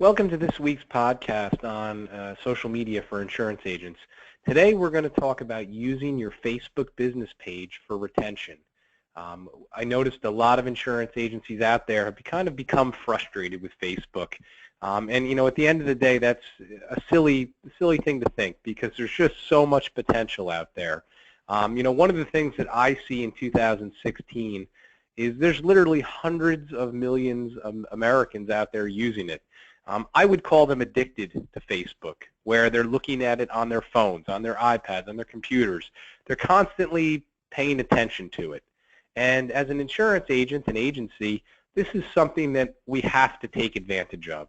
Welcome to this week's podcast on social media for insurance agents. Today we're going to talk about using your Facebook business page for retention. I noticed a lot of insurance agencies out there have kind of become frustrated with Facebook. At the end of the day, that's a silly thing to think because there's just so much potential out there. One of the things that I see in 2016 is there's literally hundreds of millions of Americans out there using it. I would call them addicted to Facebook, where they're looking at it on their phones, on their iPads, on their computers. They're constantly paying attention to it. And as an insurance agent and agency, this is something that we have to take advantage of.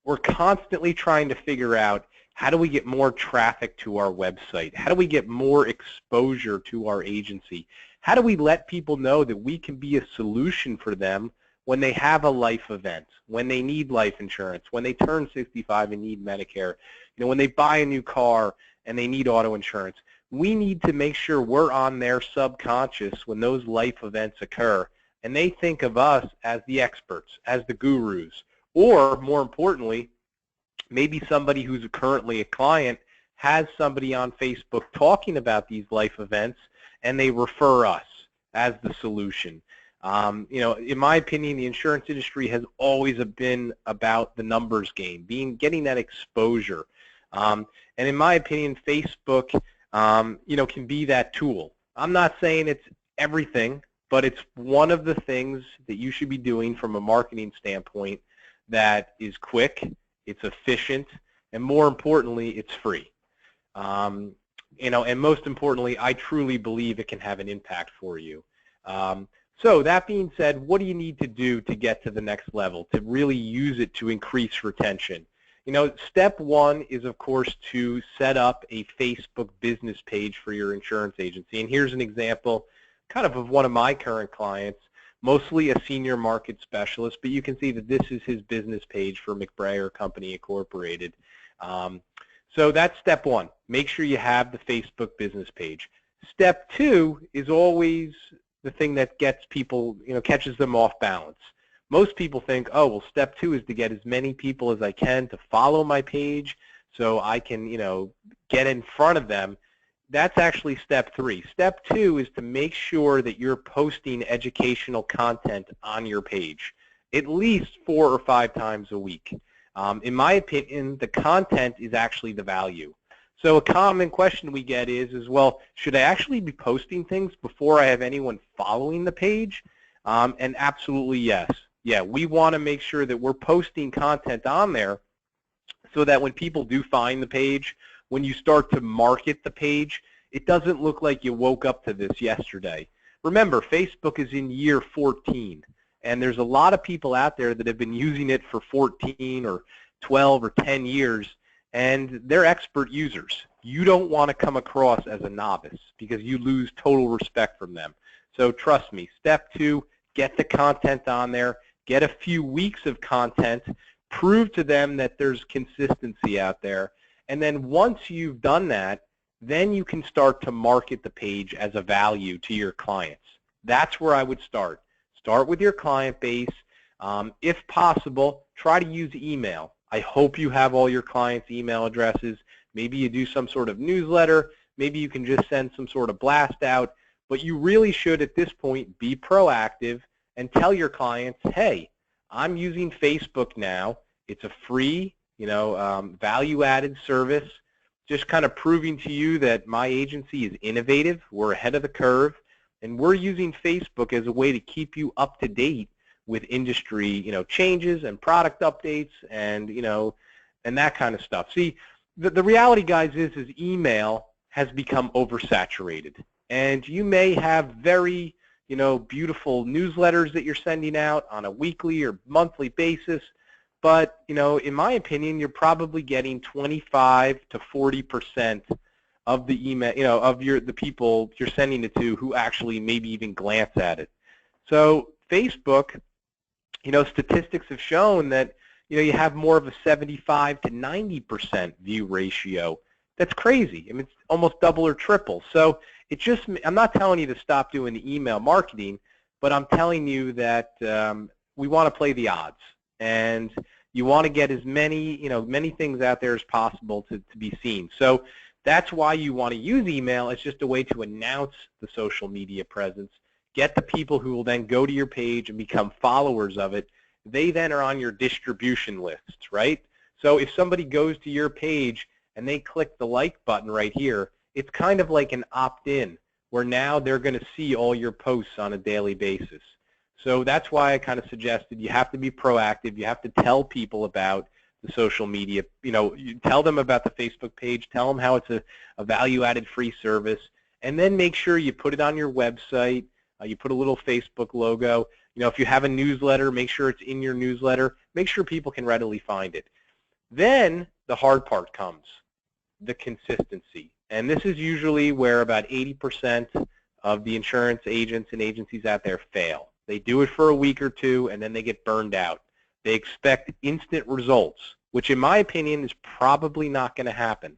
We're constantly trying to figure out how do we get more traffic to our website? How do we get more exposure to our agency? How do we let people know that we can be a solution for them when they have a life event, when they need life insurance, when they turn 65 and need Medicare, when they buy a new car and they need auto insurance? We need to make sure we're on their subconscious when those life events occur, and they think of us as the experts, as the gurus, or more importantly, maybe somebody who's currently a client has somebody on Facebook talking about these life events, and they refer us as the solution. In my opinion, the insurance industry has always been about the numbers game, getting that exposure. And in my opinion, Facebook, can be that tool. I'm not saying it's everything, but it's one of the things that you should be doing from a marketing standpoint that is quick, it's efficient, and more importantly, it's free. And most importantly, I truly believe it can have an impact for you. So that being said, what do you need to do to get to the next level, to really use it to increase retention? Step one is, of course, to set up a Facebook business page for your insurance agency. And here's an example kind of one of my current clients, mostly a senior market specialist, but you can see that this is his business page for McBrayer Company Incorporated. So that's step one. Make sure you have the Facebook business page. Step two is always the thing that gets people, catches them off balance. Most people think, oh, well, step two is to get as many people as I can to follow my page so I can, get in front of them. That's actually step three. Step two is to make sure that you're posting educational content on your page at least 4 or 5 times a week. In my opinion, the content is actually the value. So a common question we get is, well, should I actually be posting things before I have anyone following the page? And absolutely yes. Yeah, we want to make sure that we're posting content on there so that when people do find the page, when you start to market the page, it doesn't look like you woke up to this yesterday. Remember, Facebook is in year 14, and there's a lot of people out there that have been using it for 14 or 12 or 10 years, and they're expert users. You don't want to come across as a novice because you lose total respect from them. So trust me, step two, get the content on there, get a few weeks of content, prove to them that there's consistency out there, and then once you've done that, then you can start to market the page as a value to your clients. That's where I would start. Start with your client base. If possible, try to use email. I hope you have all your clients' email addresses. Maybe you do some sort of newsletter. Maybe you can just send some sort of blast out. But you really should, at this point, be proactive and tell your clients, hey, I'm using Facebook now. It's a free, value-added service, just kind of proving to you that my agency is innovative. We're ahead of the curve, and we're using Facebook as a way to keep you up to date with industry, changes and product updates and, and that kind of stuff. See, the reality, guys, is email has become oversaturated. And you may have very, beautiful newsletters that you're sending out on a weekly or monthly basis. But, in my opinion, you're probably getting 25 to 40% of the email, of the people you're sending it to who actually maybe even glance at it. So Facebook, statistics have shown that, you have more of a 75 to 90% view ratio. That's crazy. I mean, it's almost double or triple. So I'm not telling you to stop doing the email marketing, but I'm telling you that we want to play the odds. And, You want to get as many, many things out there as possible to be seen. So that's why you want to use email. It's just a way to announce the social media presence, get the people who will then go to your page and become followers of it. They then are on your distribution lists, right? So if somebody goes to your page and they click the like button right here, it's kind of like an opt-in, where now they're going to see all your posts on a daily basis. So that's why I kind of suggested you have to be proactive. You have to tell people about the social media. You tell them about the Facebook page. Tell them how it's a value-added free service. And then make sure you put it on your website. You put a little Facebook logo. If you have a newsletter, make sure it's in your newsletter. Make sure people can readily find it. Then the hard part comes, the consistency. And this is usually where about 80% of the insurance agents and agencies out there fail. They do it for a week or two, and then they get burned out. They expect instant results, which in my opinion is probably not going to happen.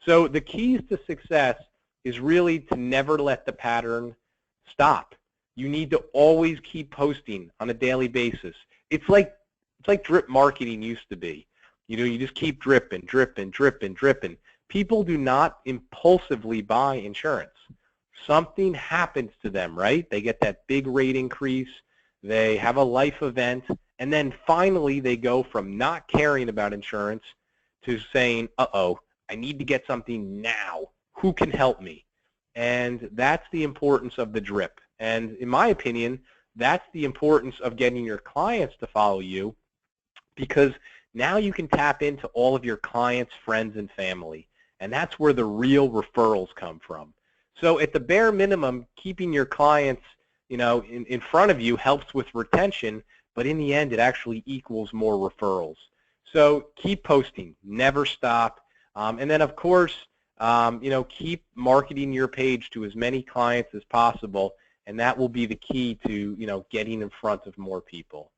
So the keys to success is really to never let the pattern stop. You need to always keep posting on a daily basis. It's like drip marketing used to be. You just keep dripping, dripping, dripping, dripping. People do not impulsively buy insurance. Something happens to them, right? They get that big rate increase, they have a life event, and then finally they go from not caring about insurance to saying, uh-oh, I need to get something now. Who can help me? And that's the importance of the drip. And in my opinion, that's the importance of getting your clients to follow you, because now you can tap into all of your clients, friends, and family. And that's where the real referrals come from. So at the bare minimum, keeping your clients, in front of you helps with retention, but in the end, it actually equals more referrals. So keep posting, never stop. And then, of course, keep marketing your page to as many clients as possible, and that will be the key to, getting in front of more people.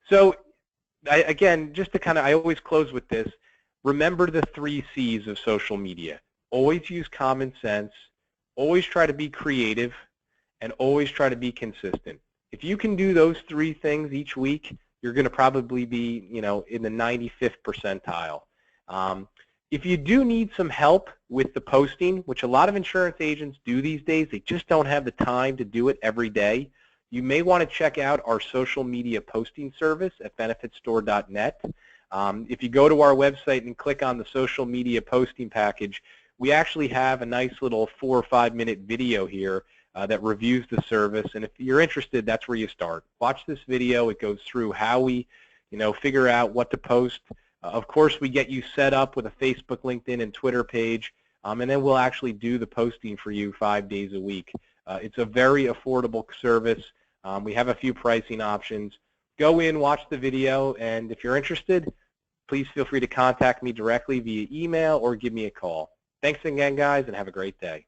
So again, just to I always close with this, remember the 3 C's of social media. Always use common sense, always try to be creative, and always try to be consistent. If you can do those 3 things each week, you're going to probably be, in the 95th percentile. If you do need some help with the posting, which a lot of insurance agents do these days, they just don't have the time to do it every day, you may want to check out our social media posting service at benefitstore.net. If you go to our website and click on the social media posting package, we actually have a nice little 4 or 5 minute video here that reviews the service. And if you're interested, that's where you start. Watch this video. It goes through how we, figure out what to post. Of course, we get you set up with a Facebook, LinkedIn, and Twitter page, and then we'll actually do the posting for you 5 days a week. It's a very affordable service. We have a few pricing options. Go in, watch the video, and if you're interested, please feel free to contact me directly via email or give me a call. Thanks again, guys, and have a great day.